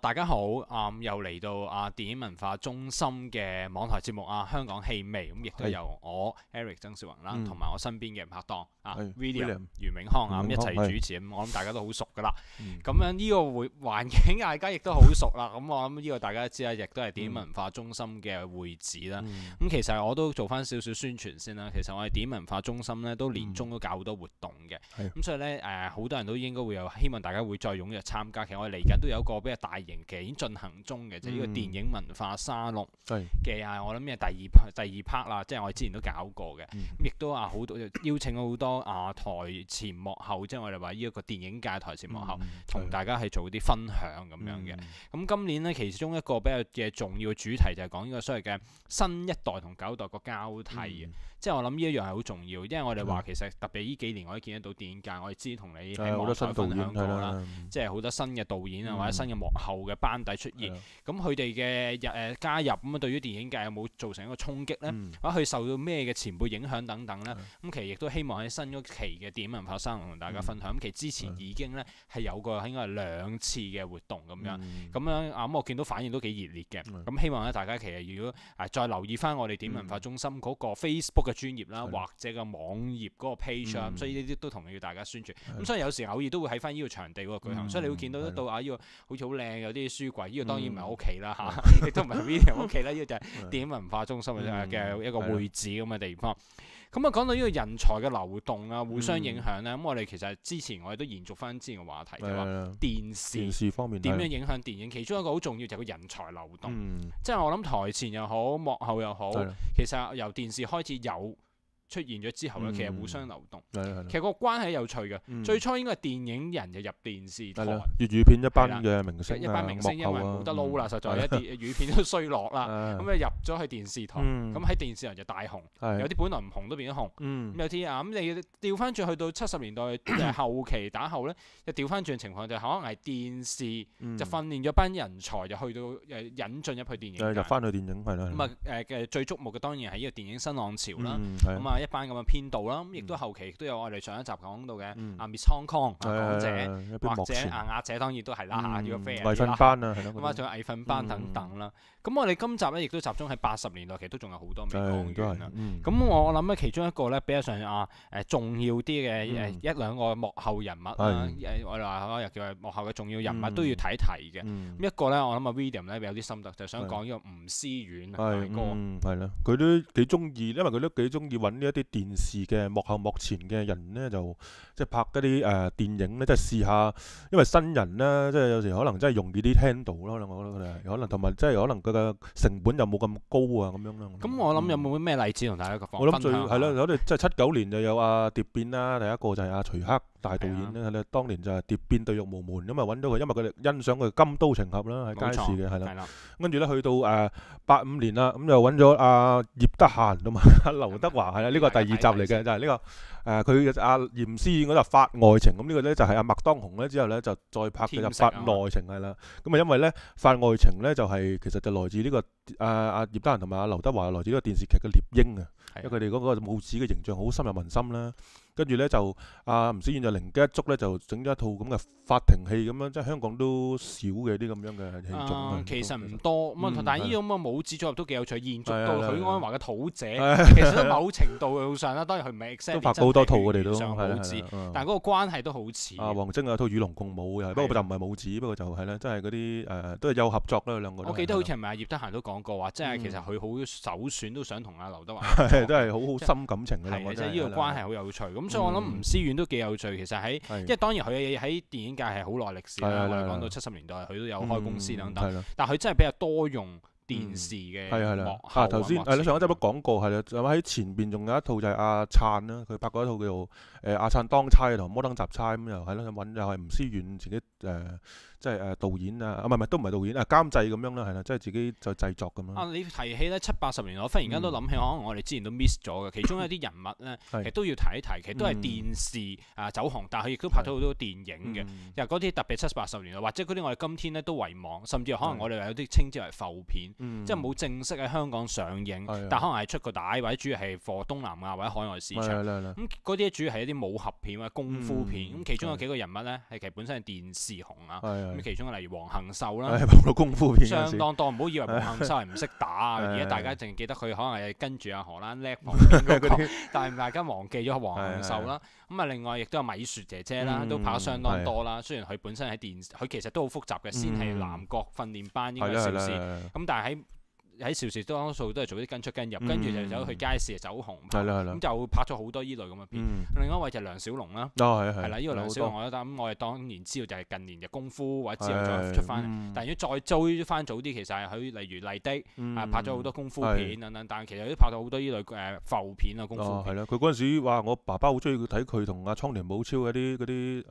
大家好，又嚟到電影文化中心嘅網台節目香港戲味，咁亦都由我 Eric 曾兆宏啦，同埋我身邊嘅拍檔William 袁永康一齊主持，咁我諗大家都好熟噶啦。咁樣呢個環境大家亦都好熟啦，咁我諗呢個大家都知啦，亦都係電影文化中心嘅會址啦。咁其實我都做翻少少宣傳先啦。其實我哋電影文化中心咧都年中都搞好多活動嘅，咁所以咧好多人都應該會有希望大家會再踴躍參加。其實我哋嚟緊都有一個比較大型嘅已經進行中嘅，就係呢個電影文化沙龍嘅我諗嘅第二 part 啦，即係我哋之前都搞過嘅，咁亦都好多邀請咗好多台前幕後，即係我哋話呢一個電影界台前幕後，同大家去做啲分享咁樣嘅。咁今年呢，其中一個比較嘅重要嘅主題就係講呢個所謂嘅新一代同舊一代個交替嘅。即係我諗呢一樣係好重要，因為我哋話其實特別呢幾年我哋見得到電影界，我哋之前同你喺網台分享過啦，即係好多新嘅導演或者新嘅幕後嘅班底出現，咁佢哋嘅加入咁對於電影界有冇造成一個衝擊呢？或者佢受到咩嘅前輩影響等等呢？咁其實亦都希望喺新一期嘅電影文化沙龍同大家分享。咁其實之前已經呢係有過應該係2次嘅活動咁樣，咁我見到反應都幾熱烈嘅。咁希望咧大家其實如果再留意翻我哋電影文化中心嗰個 Facebook 嘅專頁啦，或者個網頁嗰個 page 啊，所以呢啲都同要大家宣傳。咁所以有時偶爾都會喺翻呢個場地嗰度舉行，所以你會見到得到呢個好似好靚有啲書櫃，呢個當然唔係屋企啦嚇，亦都唔係 William 屋企啦，呢個就係電影文化中心嘅一個會址咁嘅地方。咁講到呢個人才嘅流動互相影響咧，咁我哋其實之前我哋都延續翻之前嘅話題，就話電視方面點樣影響電影，其中一個好重要就係個人才流動，即係我諗台前又好，幕後又好，其實由電視開始有出現咗之後咧，其實互相流動，其實個關係有趣嘅。最初應該係電影人就入電視台，粵語片一班嘅明星，因為冇得撈啦，實在一啲粵語片都衰落啦，咁入咗去電視台，咁喺電視台就大紅，有啲本來唔紅都變咗紅，咁有啲咁你調翻轉去到70年代後期打後咧，就調翻轉情況就可能係電視就訓練咗班人才，就去到引進入去電影，入翻去電影係啦。咁最矚目嘅當然係呢個電影新浪潮啦，咁一班咁嘅編導啦，咁亦都後期亦都有我哋上一集講到嘅Miss Hong Kong 港姐，或者亞姐當然都係啦嚇，呢個飛藝訓班啊，咁仲有藝訓班等等啦。咁我哋今集咧亦都集中喺80年代，其實都仲有好多未講完啦。咁我諗咧其中一個咧比較上重要啲嘅1-2個幕後人物啦，我哋話又叫幕後嘅重要人物都要睇嘅。一個咧我諗William咧有啲心得，就想講呢個吳思遠大哥，係啦，佢都幾中意，因為佢都幾中意揾呢一啲電視嘅幕後幕前嘅人咧，就即係拍嗰啲電影咧，即係試下，因為新人咧，即係有時可能真係容易啲 handle 咯，我覺得佢哋可能同埋即係可能佢嘅成本又冇咁高咁樣咯。咁我諗有冇咩例子同大家分享？我諗最係咯，我哋即係79年就有蝶變啦，第一個就係徐克大導演咧，係啦，當年就係蝶變地獄無門咁啊，揾到佢，因為佢哋欣賞佢金刀情俠啦，喺街市嘅係啦。跟住咧去到85年啦，咁就揾咗葉德嫻同埋劉德華係啦，呢個第二集嚟嘅，就係呢個佢嚴思遠嗰集《法外情》，咁呢個咧就係麥當雄咧之後咧就再拍嘅就《法內情》係啦。咁啊因為咧《法外情》咧就係其實就來自呢個葉德嫻同埋劉德華來自呢個電視劇嘅獵鷹啊，因為佢哋嗰個母子嘅形象好深入民心啦。跟住咧就吳思遠就靈機一觸咧，就整咗一套咁嘅法庭戲咁樣，即係香港都少嘅啲咁樣嘅戲種。其實唔多咁但係呢種咁嘅母子組合都幾有趣，延續到許鞍華嘅土姐，其實都某程度上啦，當然佢唔係 exactly 都拍過好多套佢哋都母子，但係嗰個關係都好似。黃晶有套《與龍共舞》又係，不過就唔係母子，不過就係咧，即係嗰啲都係有合作啦，兩個。我記得好似係咪葉德嫻都講過話，即係其實佢好首選都想同劉德華，都係好深感情嘅。係即係呢個關係好有趣。咁所以我諗吳思遠都幾有趣。其實因為當然佢喺電影界係好耐歷史啦。我哋講到70年代，佢都有開公司等等，但係佢真係比較多用電視嘅幕後。頭先係啦，上一集都講過係啦，喺前邊仲有一套就係阿燦啦，佢拍過一套叫做阿燦當差同摩登雜差咁，又係啦，揾又係吳思遠自己即係導演唔係都唔係導演監製咁樣啦，係啦，即係自己就製作咁樣。你提起咧70-80年，我忽然間都諗起，可能我哋之前都 miss 咗嘅，其中一啲人物咧，其實都要提一提，其實都係電視走紅，但係佢亦都拍咗好多電影嘅，又嗰啲特別70-80年代，或者嗰啲我哋今天咧都遺忘，甚至可能我哋有啲稱之為浮片，即係冇正式喺香港上映，但可能係出個帶或者主要係貨東南亞或者海外市場。咁嗰啲主要係一啲武俠片或者功夫片。咁其中有幾個人物咧係其實本身係電視紅啊。咁其中例如黃杏秀啦，功夫片相當多。唔好以為黃杏秀係唔識打啊！而家大家淨記得佢可能係跟住阿荷蘭叻旁邊嗰個，但係大家忘記咗黃杏秀啦。咁啊，另外亦都有米雪姐姐啦，都拍得相當多啦。雖然佢本身喺佢其實都好複雜嘅，先係南國訓練班應該邵氏，咁但係喺邵氏多數都係做啲跟出跟入，跟住就走去街市走紅，咁就拍咗好多依類咁嘅片。另外一位就梁小龍啦，係啦，呢個梁小龍我哋當然知道就係近年嘅功夫或者之後再出翻，但係如果再追翻早啲，其實係佢例如麗的拍咗好多功夫片等等，但係其實都拍到好多依類浮片啊功夫片。係啦，佢嗰陣時話我爸爸好中意睇佢同阿倉田保昭嗰啲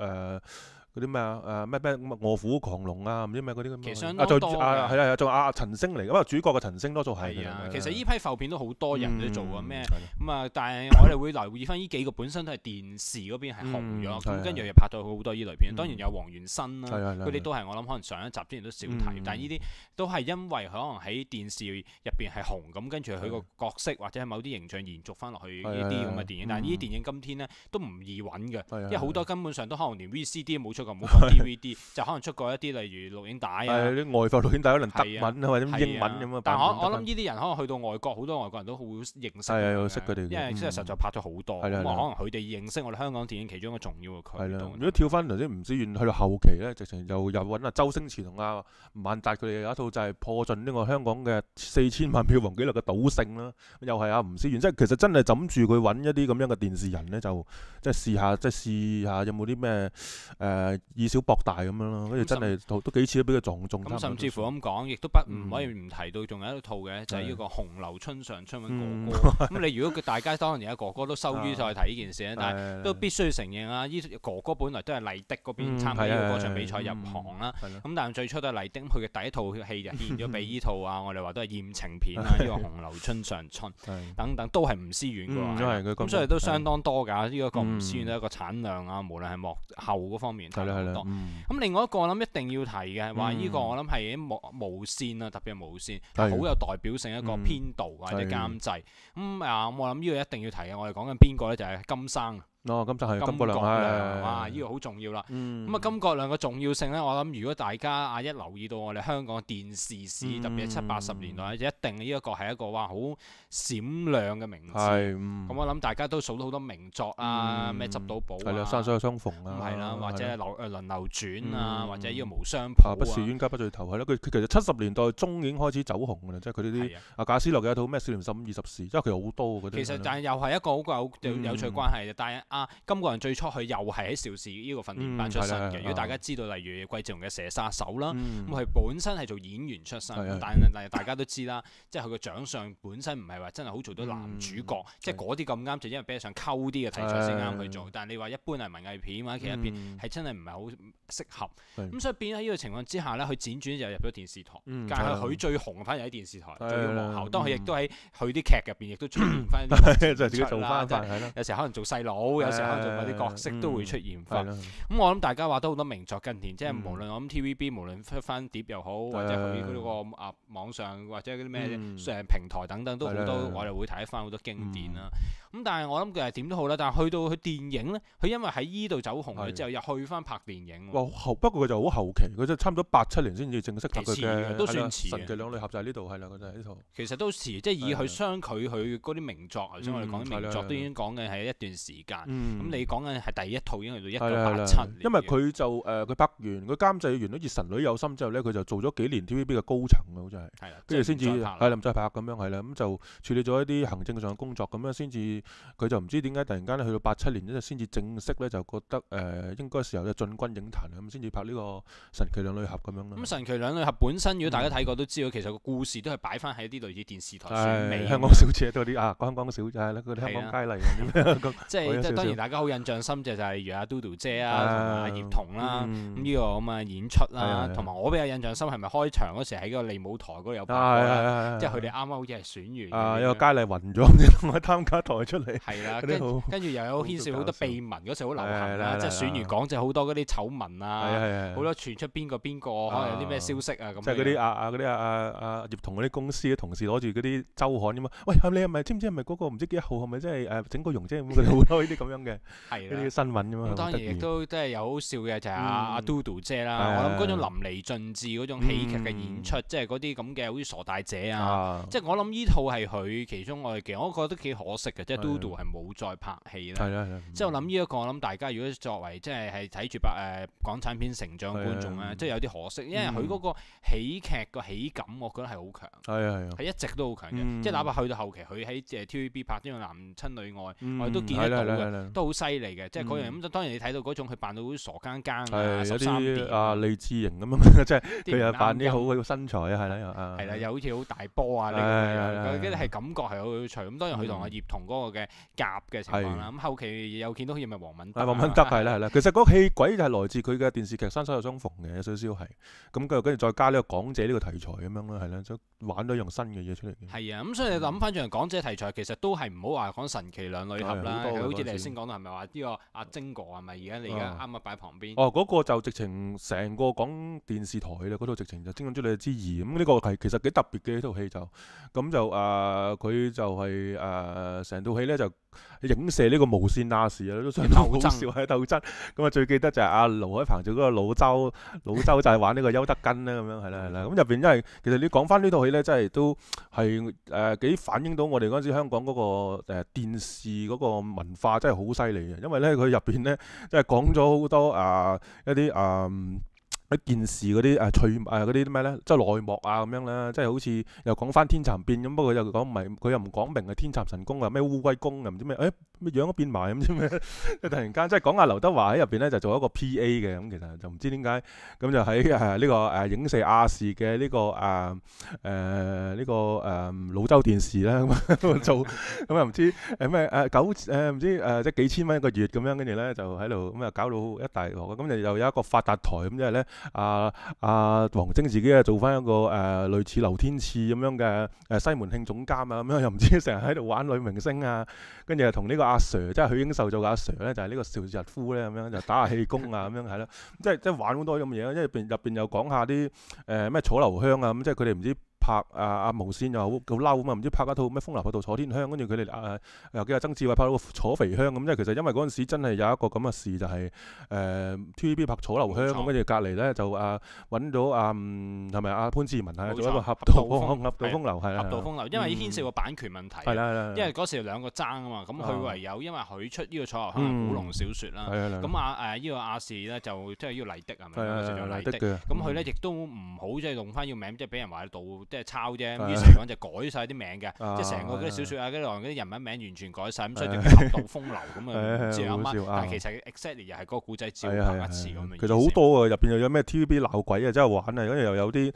嗰啲咩啊咩臥虎藏龍啊，唔知咩嗰啲咁。其實相當多嘅。係啊，仲有陳星嚟，咁啊主角嘅陳星多數係。其實呢批浮片都好多人都做過咩咁啊，但係我哋會留意翻呢幾個本身都係電視嗰邊係紅咗，咁跟住又拍到好多呢類片。當然有黃元申啦，嗰啲都係我諗可能上一集之前都少提，但係呢啲都係因為可能喺電視入邊係紅，咁跟住佢個角色或者係某啲形象延續翻落去呢啲咁嘅電影。但係呢啲電影今天呢都唔易揾嘅，因為好多根本上都可能連 VCD 冇出。唔好講 DVD，就可能出過一啲例如錄影帶啊，啲外埠錄影帶可能德文或者英文咁啊。但係我諗呢啲人可能去到外國，好多外國人都好認識，識佢哋，因為即係實在拍咗好多，咁可能佢哋認識我哋香港電影其中一個重要嘅渠道。如果跳翻頭先吳思遠去到後期咧，直情又揾阿周星馳同阿萬達佢哋有一套就係破盡呢個香港嘅4000萬票房紀錄嘅賭聖啦，又係阿吳思遠，即係其實真係枕住佢揾一啲咁樣嘅電視人咧，就即係試下有冇啲咩以小博大咁樣咯，跟住真係都幾次都俾佢撞中。咁甚至乎咁講，亦都唔可以唔提到，仲有一套嘅就係呢個《紅樓春上春》揾哥哥。咁你如果大家當年阿哥哥都收於再睇呢件事咧，但係都必須要承認啊，呢哥哥本來都係麗的嗰邊參加呢個歌唱比賽入行啦。咁但係最初都係麗的，佢嘅第一套戲就獻咗俾呢套啊，我哋話都係艷情片啊，呢個《紅樓春上春》等等都係吳思遠嘅。咁所以都相當多㗎。呢個吳思遠都一個產量啊，無論係幕後嗰方面。咁另外一個我諗一定要提嘅係話呢個我諗係無線啊，特別係無線係好有代表性一個編導或者監製。我諗呢個一定要提嘅，我哋講緊邊個咧就係金生。金生係金國亮啊！呢個好重要啦。咁金國亮嘅重要性咧，我諗如果大家一留意到我哋香港電視史，特別係70、80年代，就一定呢一個係一個好閃亮嘅名字。咁我諗大家都數到好多名作啊，咩執到寶啊，山水有相逢啊，係啦，或者輪流轉啊，或者呢個無雙譜啊，不是冤家不聚頭係咯。佢其實70年代中已經開始走紅㗎啦，即係佢呢啲賈思樂嘅一套咩少年15、20時，即係佢好多嗰啲。其實但係又係一個好有趣關係嘅，但係金國亮最初佢又係喺邵氏呢個訓練班出身嘅。如果大家知道，例如季志龍嘅《蛇殺手》啦，咁佢本身係做演員出身，但係大家都知啦，即係佢個長相本身唔係話真係好做到男主角，即係嗰啲咁啱，就因為比較上溝啲嘅題材先啱去做。但係你話一般係文藝片或者其他片，係真係唔係好適合。咁所以變喺呢個情況之下咧，佢輾轉就入咗電視台。但係佢最紅反而喺電視台，最皇后。當佢亦都喺佢啲劇入邊，亦都出現翻啲就自己做翻有時可能做細佬，有時可能做某啲角色都會出現翻。咁我諗大家話都好多名作近年，即係無論我諗 TVB 無論出翻碟又好，或者佢嗰個網上或者嗰啲咩平台等等都好多，我哋會睇翻好多經典啦。咁但係我諗佢係點都好啦，但係去到佢電影咧，佢因為喺依度走紅咗之後，又去翻拍電影。不過佢就好後期，佢就差唔多87年先至正式拍佢嘅。都算遲。神奇兩女俠就係呢度係啦，佢就係呢套。其實都遲，即係以佢相距佢嗰啲名作，頭先我哋講啲名作都已經講緊係一段時間。咁你講緊係第一套已經去到1987年。因為佢就佢拍完佢監製完咗《熱神女有心》之後咧，佢就做咗幾年 TVB 嘅高層啊，好似係。係啦。跟住先至唔再拍咁樣係啦，咁就處理咗一啲行政上嘅工作咁樣先至，佢就唔知點解突然間去到87年咧，先至正式咧就覺得應該時候就進軍影壇咁，先至拍呢個《神奇兩女俠》咁樣咯。咁《神奇兩女俠》本身，如果大家睇過都知道，其實個故事都係擺翻喺啲類似電視台選美。香港小姐多啲香港小姐啦，嗰啲香港佳麗嗰啲。即係都當然大家好印象深就係例如阿嘟嘟姐啊，同埋阿葉童啦，咁呢個咁嘅演出啦，同埋我比較印象深係咪開場嗰時喺嗰個利舞台嗰度有拍過，即係佢哋啱啱好似係選完，有個佳麗暈咗先喺擔架抬出嚟，係啦，跟住又有牽涉好多秘聞，嗰時好流行啦，即係選完港姐好多嗰啲醜聞啊，好多傳出邊個可能有啲咩消息啊咁。即係嗰啲阿葉童嗰啲公司嘅同事攞住嗰啲週刊咁啊，喂，你係咪知唔知係咪嗰個唔知幾號係咪即係整個容啫？咁佢哋好多呢啲咁樣嘅呢啲新聞咁嘛。咁當然亦都即係有好笑嘅就係阿嘟嘟姐啦。我諗嗰種淋漓盡致嗰種喜劇嘅演出，即係嗰啲咁嘅好似傻大姐啊。即係我諗呢套係佢其中我覺得幾可惜嘅，即係嘟嘟係冇再拍戲啦。即係我諗呢一個，我諗大家如果作為即係睇住港產片成長嘅觀眾咧，即係有啲可惜，因為佢嗰個喜劇個喜感，我覺得係好強。係一直都好強嘅。即係哪怕去到後期，佢喺TVB 拍呢個男親女愛，我哋都見得到嘅，都好犀利嘅。即係嗰樣咁，當然你睇到嗰種佢扮到好似傻更更啊，有啲利智型咁樣，即係佢又扮啲好嘅身材啊，係啦，又好似好大波啊，呢個係感覺係好有趣。咁當然佢同阿葉童嗰個嘅夾嘅情況啦。咁後期又見到好似咪黃敏德，係啦。其實嗰個戲軌就係來自佢嘅電視劇《山水有相逢》嘅，有少少係。咁跟住再加呢個港姐呢個題材咁樣啦，係啦，就玩咗一樣新嘅嘢出嚟。係啊，咁所以你諗翻轉港姐題材，其實都係唔好話講神奇兩女俠啦。好似你頭先講到係咪話呢個阿晶哥係咪而家你而家啱啱擺旁邊？嗰個就直情成個講電視台啦，嗰套直情就《精裝追女之二》。咁呢個係其實幾特別嘅呢套戲就，咁就佢就係成套戲咧就影射呢個無線亞視啊，都相當好笑喺鬥爭。咁啊最記得就係阿盧海鵬做嗰個老周就係玩呢個邱德根啦，咁樣係啦。咁入邊因為其實你講翻呢套戲咧，真係都係幾反映到我哋嗰陣時香港嗰個電視嗰個文化真係好犀利嘅，因為咧佢入邊咧即係講咗好多一啲一件事嗰啲趣嗰啲咩咧，即係內幕啊咁樣啦，即係好似又講翻天蠶變咁，不過又講唔係，佢又唔講明係天蠶神功啊，咩烏龜公啊，唔知咩，咩樣都變埋咁，知咩？突然間即係講阿劉德華喺入邊咧就做一個 PA 嘅，咁其實就唔知點解，咁就喺呢個影射亞視嘅呢個老州電視啦咁做，咁又唔知咩唔知即係幾千蚊一個月咁樣，跟住咧就喺度咁啊搞到一大鑊，咁就又有一個發達台咁，即係咧。黃晶自己做翻一個類似劉天賜咁樣嘅西門慶總監啊，咁樣又唔知成日喺度玩女明星啊，跟住又同呢個阿 Sir 即係許英秀做嘅阿 Sir 咧，就係呢個邵逸夫咧，咁樣就打下氣功啊，咁樣係咯，即係玩好多咁嘅嘢，因為入邊又講下啲咩楚留香啊，咁即係佢哋唔知。拍阿無線又好嬲啊嘛，唔知拍一套咩風流拍到楚天香，跟住佢哋又叫阿曾志偉拍到個楚肥香咁，即係其實因為嗰陣時真係有一個咁嘅事，就係TVB 拍楚留香咁，跟住隔離咧就揾到係咪阿潘志文係做一個俠盜風流係俠盜風流，因為牽涉個版權問題，係啦，因為嗰時兩個爭啊嘛，咁佢唯有因為佢出呢個楚留香嘅古龍小説啦，咁呢個亞視咧就即係呢個麗的係咪？麗的嘅，咁佢咧亦都唔好即係用翻呢個名，即係俾人話到。即係抄啫，於是嚟講就改晒啲名嘅，即係成個嗰啲小説啊，嗰啲人物名完全改晒，咁所以就叫俠盜風流咁啊，唔知阿乜，但係其實 exactly 又係嗰個古仔照拍一次咁樣。其實好多啊，入邊又有咩 TVB 鬧鬼啊，真係玩啊，跟住又有啲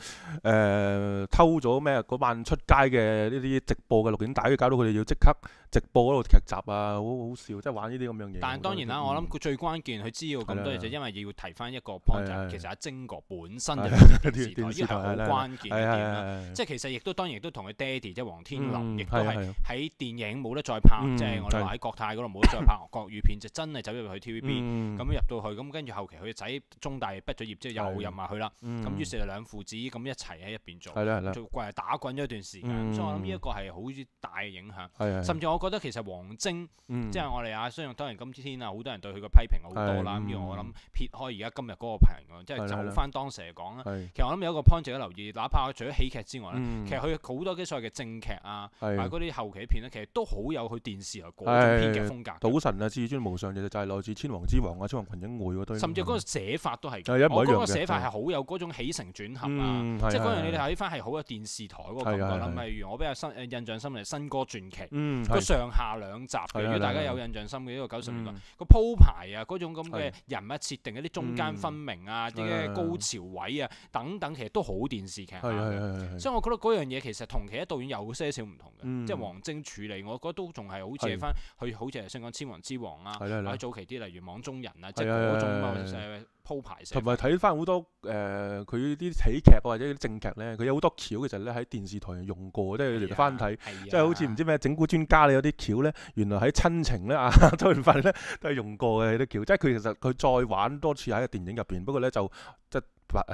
偷咗咩嗰晚出街嘅呢啲直播嘅錄影帶，搞到佢哋要即刻直播嗰度劇集啊，好好笑，即係玩呢啲咁樣嘢。但係當然啦，我諗佢最關鍵，佢知道咁多嘢就因為要提翻一個 point，其實阿晶哥本身就係電視台，呢個係好關鍵嘅點啦。即係其實亦都當然亦都同佢爹哋即係黃天林，亦都係喺電影冇得再拍，即係我哋話喺國泰嗰度冇得再拍國語片，就真係走入去 TVB，咁入到去，咁跟住後期佢仔中大畢咗業之後又入埋去啦，咁於是就兩父子咁一齊喺入邊做，做打滾咗一段時間，所以我諗呢一個係好大嘅影響，甚至我覺得其實黃晶，即係我哋雖然當然今天好多人對佢嘅批評好多啦，咁我諗撇開而家今日嗰個評，即係就翻當時嚟講啦，其實我諗有一個 point 值得留意，哪怕除咗喜劇之外咧，其實佢好多啲所謂嘅正劇啊，同埋嗰啲後期片咧，其實都好有佢電視嗰種編劇風格。賭神啊，至尊無上就係來自千王之王啊，千王群英會嗰堆。甚至嗰個寫法都係，我嗰個寫法係好有嗰種起承轉合啊，即係嗰樣你睇翻係好有電視台嗰個感覺啦。例如我比較印象深嘅新歌傳奇，個上下兩集，如果大家有印象深嘅呢個90年代個鋪排啊，嗰種咁嘅人物設定，一啲中間分明啊，啲高潮位啊等等，其實都好電視劇。所以我覺得嗰樣嘢其實同其他導演有些少唔同嘅，即係王晶處理，我覺得都仲係好似係翻佢好似係想講《千王之王》啊，或者早期啲例如《網中人》啊，即係嗰種鋪排。同埋睇翻好多佢啲喜劇或者啲正劇咧，佢有好多橋其實咧喺電視台用過，即係你哋翻睇，即係好似唔知咩整蠱專家咧有啲橋咧，原來喺親情咧周潤發咧都係用過嘅啲橋，即係佢其實佢再玩多次喺個電影入邊，不過咧就即係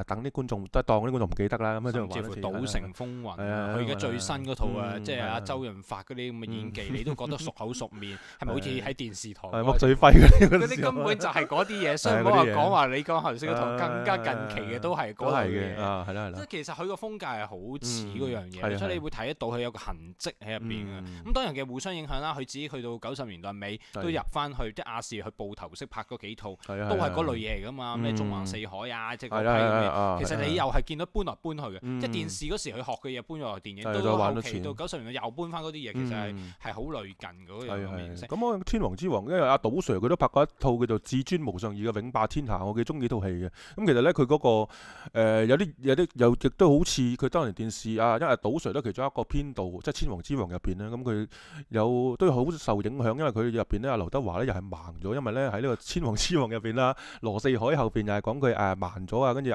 等啲觀眾都係當啲觀眾唔記得啦，咁甚至乎《賭城風雲》佢而家最新嗰套啊，即係阿周潤發嗰啲咁嘅演技，你都覺得熟口熟面，係咪好似喺電視台？麥穗輝嗰啲根本就係嗰啲嘢，所以唔好話講話你講頭先嗰套更加近期嘅都係嗰類嘅。係啦。即係其實佢個風格係好似嗰樣嘢，所以你會睇得到佢有個痕跡喺入邊嘅。咁當然嘅互相影響啦，佢自己去到90年代尾都入翻去，即係亞視去部頭式拍嗰幾套，都係嗰類嘢嚟㗎嘛，咩縱橫四海啊，即係其實你又係見到搬來搬去嘅，即係電視嗰時佢學嘅嘢搬咗落電影，到後期到90年代又搬翻嗰啲嘢，其實係好類近嗰樣形式。咁我《天王之王》因為阿杜 Sir 佢都拍過一套叫做《至尊無上二》嘅《永霸天下》，我幾中意套戲嘅。咁其實咧佢嗰個有啲又亦都好似佢當年電視啊，因為杜 Sir 都其中一個編導，即係《天王之王》入邊咧，咁佢有都好受影響，因為佢入邊咧阿劉德華咧又係盲咗，因為咧喺呢個《天王之王》入邊啦，羅四海後邊又係講佢盲咗啊，跟住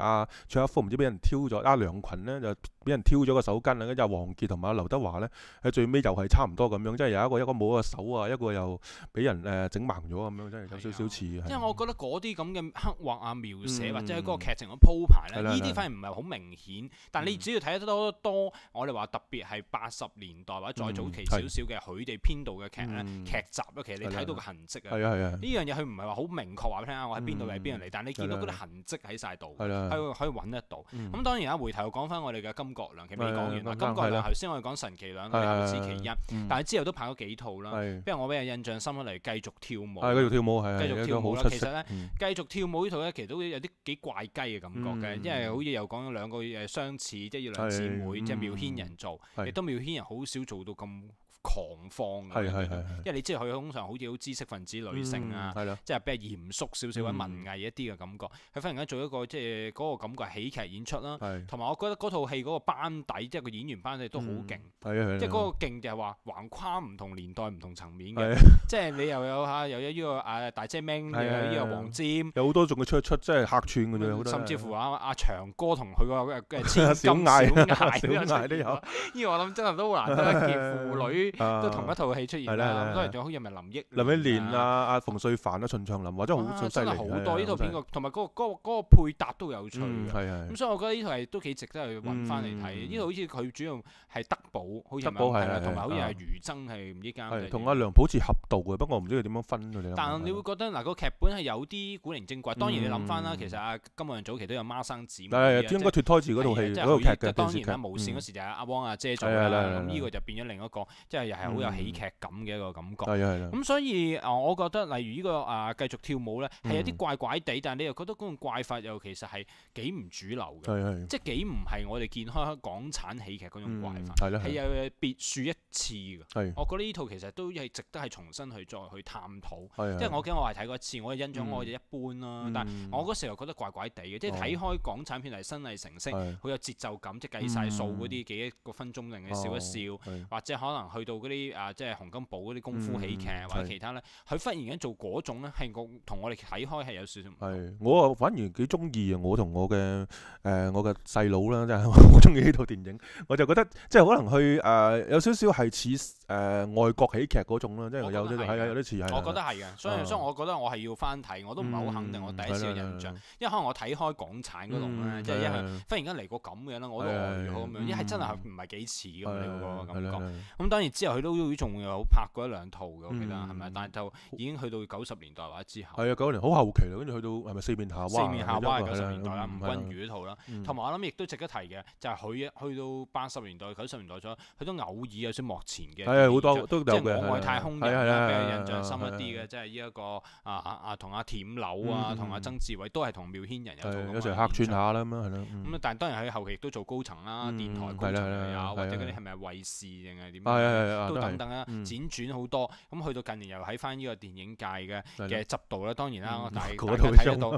卓一福唔知俾人挑咗，梁群咧就俾人挑咗個手筋啊，跟住王傑同埋劉德華咧喺最尾又係差唔多咁樣，即係有一個冇個手啊，一個又俾人整盲咗咁樣，真係有少少似。因為我覺得嗰啲咁嘅刻畫啊、描寫或者係嗰個劇情嘅鋪排咧，呢啲反而唔係好明顯，但你只要睇得多，我哋話特別係80年代或者再早期少少嘅佢哋編導嘅劇咧、劇集咧，其實你睇到個痕跡啊。呢樣嘢佢唔係話好明確話俾你聽啊，我喺邊度嚟邊度嚟，但你見到嗰啲痕跡喺晒度，可以揾得到。咁當然啦，回頭講翻我哋嘅金國亮，其實未講完啦。金國亮頭先我哋講神奇兩女後知其一，但係之後都拍咗幾套啦。不如我俾人印象深刻嚟繼續跳舞。繼續跳舞繼續跳舞啦。其實咧，繼續跳舞呢套咧，其實都有啲幾怪雞嘅感覺嘅，因為好似又講咗兩個相似，即係要兩姊妹，即係繆騫人做，亦都繆騫人好少做到咁狂放嘅，因為你知道佢通常好似好知識分子女性啊，即係比較嚴肅少少或者文藝一啲嘅感覺。佢忽然間做一個即係嗰個感覺係喜劇演出啦，同埋我覺得嗰套戲嗰個班底，即係個演員班底都好勁，即係嗰個勁就係話橫跨唔同年代、唔同層面嘅，即係你又有呢個大姐明，又有呢個黃霑，有好多仲要出即係客串嘅啫，甚至乎阿長哥同佢個千金小艾都有，呢個我諗真係都好難得一見父女都同一套戲出現啦。咁當然仲有好似咪林憶蓮啊、阿馮淬帆啊、秦祥林，或者好犀利，好多呢套片同埋嗰個配搭都有趣嘅。咁所以我覺得呢套係都幾值得去揾翻嚟睇。呢套好似佢主要係德寶，好似係啦，同埋好似係余爭係唔知間。同阿梁普智合導嘅，不過我唔知佢點樣分佢哋。但係你會覺得嗱個劇本係有啲古靈精怪。當然你諗翻啦，其實阿金國亮早期都有孖生姊妹。應該脫胎自嗰套戲嗰套劇嘅。當然啦，無線嗰時就係阿汪阿姐做啦。咁呢個就變咗另一個，即係又係好有喜劇感嘅一個感覺。咁所以我覺得例如呢個繼續跳舞咧，係有啲怪怪地，但係你又覺得嗰種怪法又其實係幾唔主流嘅，即係幾唔係我哋見開港產喜劇嗰種怪法，係有別樹一幟嘅。我覺得呢套其實都係值得係重新去再去探討。即係我記得我係睇過一次，我嘅印象我就一般啦。但係我嗰時候覺得怪怪地嘅，即係睇開港產片係新藝城式，好有節奏感，即係計晒數嗰啲幾個分鐘令你笑一笑，或者可能去到嗰啲即係洪金寶嗰啲功夫喜劇或者其他咧，佢忽然間做嗰種咧，係同我哋睇開係有少少唔同。我啊反而幾中意啊！我同我嘅細佬啦，即係好中意呢套電影。我就覺得即係可能佢有少少係似外國喜劇嗰種啦，即係有啲似係。我覺得係嘅，所以我覺得我係要翻睇，我都唔係好肯定我第一次嘅印象，因為可能我睇開港產嗰種咧，即係一係忽然間嚟個咁嘅啦，我都呆咗咁樣，一係真係唔係幾似咁你個感覺。咁當然之後佢都仲有拍過一兩套嘅，我記得係咪？但係就已經去到90年代或者之後。係啊，90年好後期啦，跟住去到係咪四面夏娃？四面夏娃係90年代啦，吳君如嗰套啦。同埋我諗亦都值得提嘅，就係佢去到80年代、90年代左右，佢都偶爾有少幕前嘅係好多都有嘅，即係我愛太空人比較印象深一啲嘅，即係呢一個同阿舔樓啊，同阿曾志偉都係同繆騫人有做過有時客串下啦咁樣係咯。咁但係當然喺後期亦都做高層啦，電台高層又有，或者嗰啲係咪衛視定係點樣都等等啦，輾轉好多。咁去到近年又喺翻呢個電影界嘅執導啦，當然啦，大家睇得到個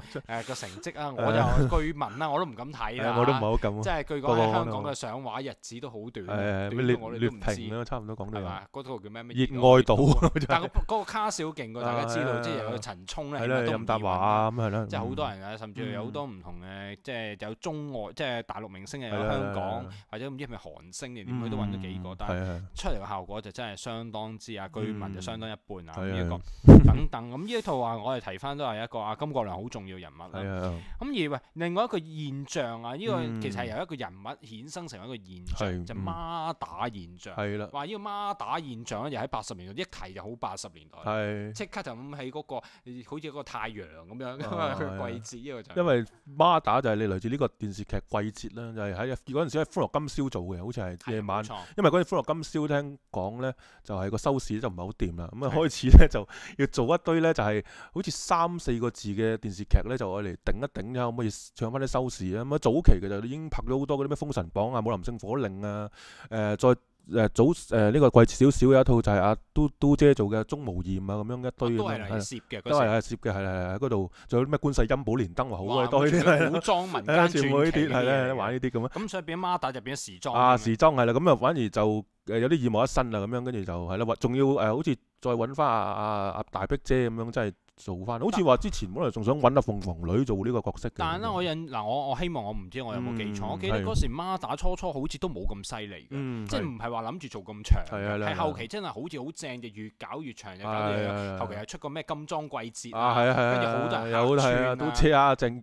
成績啊，我就據聞啦，我都唔敢睇啦。我都唔係好敢。即係據講喺香港嘅上畫日子都好短，短到我哋都唔知。差唔多講到。係嘛？嗰套叫咩？熱愛島。但係嗰個卡士好勁喎，大家知道，即係有陳沖咧，任達華啊咁係啦。即係好多人啊，甚至有好多唔同嘅，即係有中外，即係大陸明星又有香港，或者唔知係咪韓星定點，佢都揾咗幾個，但係出嚟嘅效果就真係相當之據聞就相當一般啊。呢一個等等，咁呢一套話我哋提翻都係一個金國良好重要人物啦。咁而另外一個現象啊，呢個其實係由一個人物衍生成一個現象，就孖打現象。話呢個孖打現象咧，又喺80年代一提就好80年代，即刻就諗起嗰個好似一個太陽咁樣嘅季節呢個就。因為孖打就係你嚟自呢個電視劇季節啦，就係喺嗰陣時喺《歡樂今宵》做嘅，好似係夜晚。因為嗰陣《歡樂今宵》聽講咧，就係個收視就唔係好掂啦，咁啊開始咧就要做一堆咧就係好似3-4個字嘅電視劇咧，就愛嚟頂一頂可唔可以唱翻啲收視啊？咁啊早期嘅就已經拍咗好多嗰啲咩《封神榜》啊、《武林聖火令》啊，再。早呢個季節少少有一套就係阿都姐做嘅《鍾無艷》啊，咁樣一堆咁樣，都係攝嘅，係喺嗰度，仲有啲咩觀世音寶蓮燈，好鬼多呢啲，古裝民間傳奇嘅，玩呢啲咁啊。咁所以變咗孖打就變咗時裝。時裝係啦，咁啊反而就有啲耳目一新啦，咁樣跟住就係啦，仲要好似再揾翻阿大碧姐咁樣，真係。做翻，好似話之前本來仲想揾阿鳳凰女做呢個角色嘅。但係咧，我希望我唔知我有冇記錯，我記得嗰時孖打初好似都冇咁犀利嘅，即係唔係話諗住做咁長，係後期真係好似好正，就越搞越長，就搞到後期又出個咩金裝季節啊，跟住好多人客串啊，都車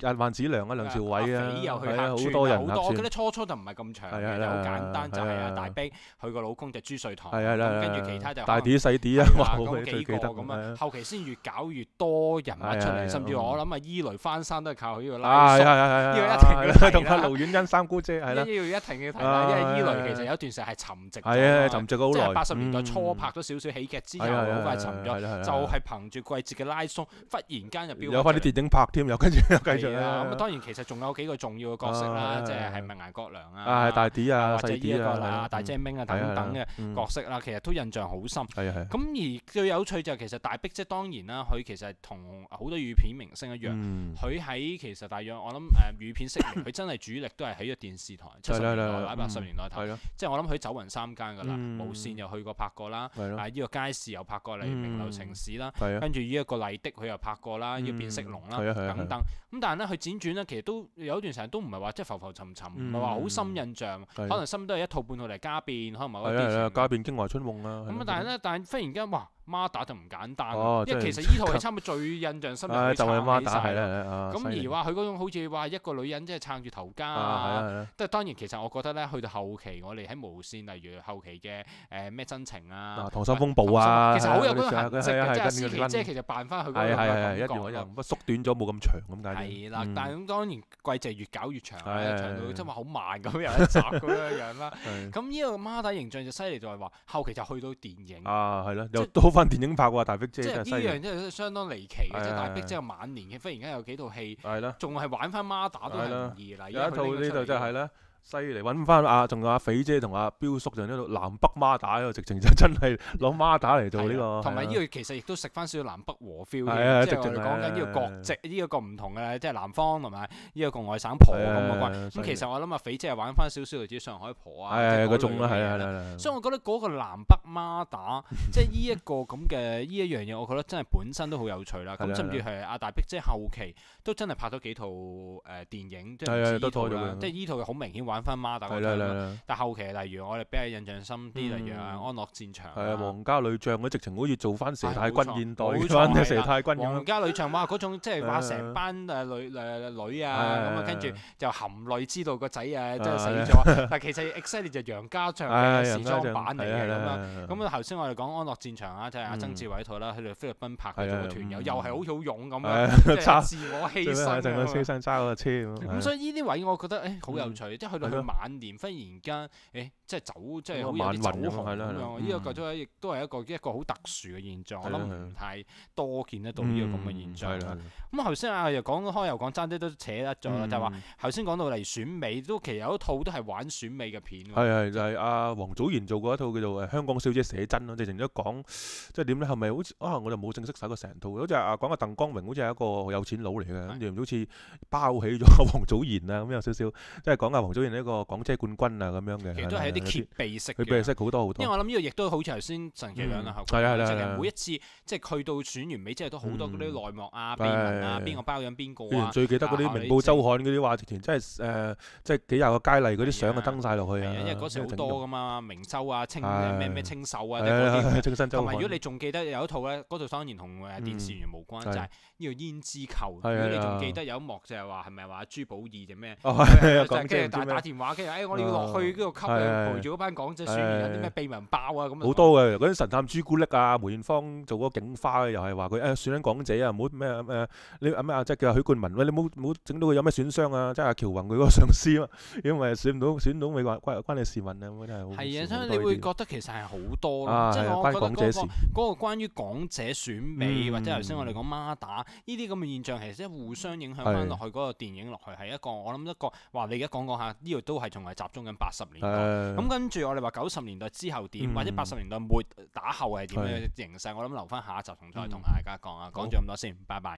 阿萬梓良啊、梁朝偉啊，又去客串，好多人客串。我記得初就唔係咁長嘅，就好簡單，就係阿大碧佢個老公就朱瑞堂，跟住其他就大啲細啲啊，咁幾個咁啊，後期先越搞越多人物出嚟，甚至我諗伊雷翻山都係靠呢個拉叔，呢個一定要提啦。同阿盧婉欣三姑姐係啦，呢個一定要提啦，因為伊雷其實有一段時間係沉寂，沉寂好耐。即係80年代初拍咗少少喜劇之後，好快沉咗，就係憑住季節嘅拉松，忽然間就飆。有翻啲電影拍添，又跟住又繼續啦。咁當然其實仲有幾個重要嘅角色啦，即係咪顏國良啊，大啲啊，或者呢一個大姐明啊等等嘅角色啦，其實都印象好深。咁而最有趣就係其實大碧姐當然啦，佢其實同好多粵片明星一樣，佢喺其實大約我諗粵片式微，佢真係主力都係喺個電視台70年代、80年代頭，即係我諗佢走勻3間㗎啦，無線又去過拍過啦，呢個佳視又拍過，例如《名流情史》啦，跟住呢一個麗的佢又拍過啦，呢個變色龍啦等等。咁但係咧佢輾轉咧，其實都有一段時間都唔係話即係浮浮沉沉，唔係話好深印象，可能深都係一套半套嚟家變，可能某一啲家變驚懷春夢啦。咁但係忽然間哇！孖打就唔簡單，因為其實呢套係差唔多最印象深入嘅就係孖打係啦。咁而話佢嗰種好似話一個女人即係撐住頭家啊，即係當然其實我覺得咧，去到後期我哋喺無線，例如後期嘅咩真情啊、溏心風暴啊，其實好有嗰個痕跡嘅，即係思琪姐其實扮翻佢嗰個感覺，縮短咗冇咁長咁解。係啦，但係咁當然季節越搞越長，長到真係好慢咁有一集咁樣樣啦。咁呢個孖打形象就犀利在話後期就去到電影係啦，又多翻電影拍喎，大碧姐真係犀利。即係呢樣真係相當離奇嘅，即係大碧姐晚年嘅，忽然間有幾套戲，仲係玩翻孖打都係唔易啦。有一套呢度真係咧。犀利揾翻仲有阿肥姐同阿彪叔就喺度南北孖打，直情就真係攞孖打嚟做呢個。同埋呢個其實亦都食翻少少南北和 feel 嘅，即係我哋講緊呢個國籍呢一個唔同嘅，即係南方同埋呢一個外省婆咁嘅關。咁其實我諗阿肥姐係玩翻少少類似上海婆啊，嗰種啦，係。所以我覺得嗰個南北孖打，即係呢一個咁嘅呢一樣嘢，我覺得真係本身都好有趣啦。咁甚至係阿大碧姐後期都真係拍咗幾套電影，即係呢套啦，即係呢套好明顯玩翻孖打嗰種，但後期例如我哋比較印象深啲，例如安樂戰場，皇家女將嗰直情好似做翻佘太君現代嘅佘太君咁。皇家女將哇，嗰種即係話成班女啊，咁啊跟住就含淚知道個仔啊真係死咗，但其實 exactly 就楊家將嘅時裝版嚟嘅咁樣。咁啊頭先我哋講安樂戰場啊，就係阿曾志偉套啦，佢哋菲律賓拍嘅做個團友，又係好似好勇咁樣，即係自我犧牲，犧牲揸嗰個車咁。咁所以呢啲位我覺得好有趣，即係去到佢晚年忽然間，即係走，即係好有啲走紅咁樣。呢個亦都係一個好特殊嘅現象，我諗唔太多見得到呢個咁嘅現象。咁頭先又講開又講，爭啲都扯得咗啦，就係話頭先講到嚟選美，都其實有一套都係玩選美嘅片。係就係阿王祖賢做過一套叫做《香港小姐寫真》咯，直情都講即係點咧？係咪好似我就冇正式睇過成套，好似講阿鄧光榮，好似係一個有錢佬嚟嘅，跟住好似包起咗王祖賢啊咁有少少，即係講阿王祖賢呢個港姐冠軍啊咁樣嘅。其實都係一啲揭秘式嘅，揭秘式好多。因為我諗呢個亦都好似頭先陳其亮啊，係每一次即係去到選完美之後都好多嗰啲內幕啊、秘聞啊，邊個包養邊個啊。最記得嗰啲明報週刊嗰啲話，直情真係即係幾廿個佳麗嗰啲相啊登晒落去啊。因為嗰時好多噶嘛，明州啊、咩清秀啊，同埋如果你仲記得有一套咧，嗰套當然同電視員無關，就係呢個胭脂扣。如果你仲記得有一幕就係話係咪話朱寶意定咩？跟住打電話，跟住我哋要落去嗰度陪住嗰班港姐選完有啲咩秘聞爆啊咁。好多嘅嗰啲神探朱古力啊，梅艷芳做嗰個警花又係話佢選緊港姐啊，唔好咩你咩即係叫許冠文，喂你冇整到佢有咩損傷啊？即係阿喬宏佢嗰個上司啊，因為選唔到美國關你事問啊，咁真係好。係啊，所以你會覺得其實係好多咯，即係我覺得嗰個關於港姐選美或者頭先我哋講孖打呢啲咁嘅現象，其實即係互相影響翻落去嗰個電影落去，係一個我諗一個話你而家講下呢度都係仲係集中緊80年代，咁跟住我哋話90年代之後點，或者80年代末打後係點樣嘅形勢，我諗留翻下一集再同大家講啊，講咗咁多先，拜拜。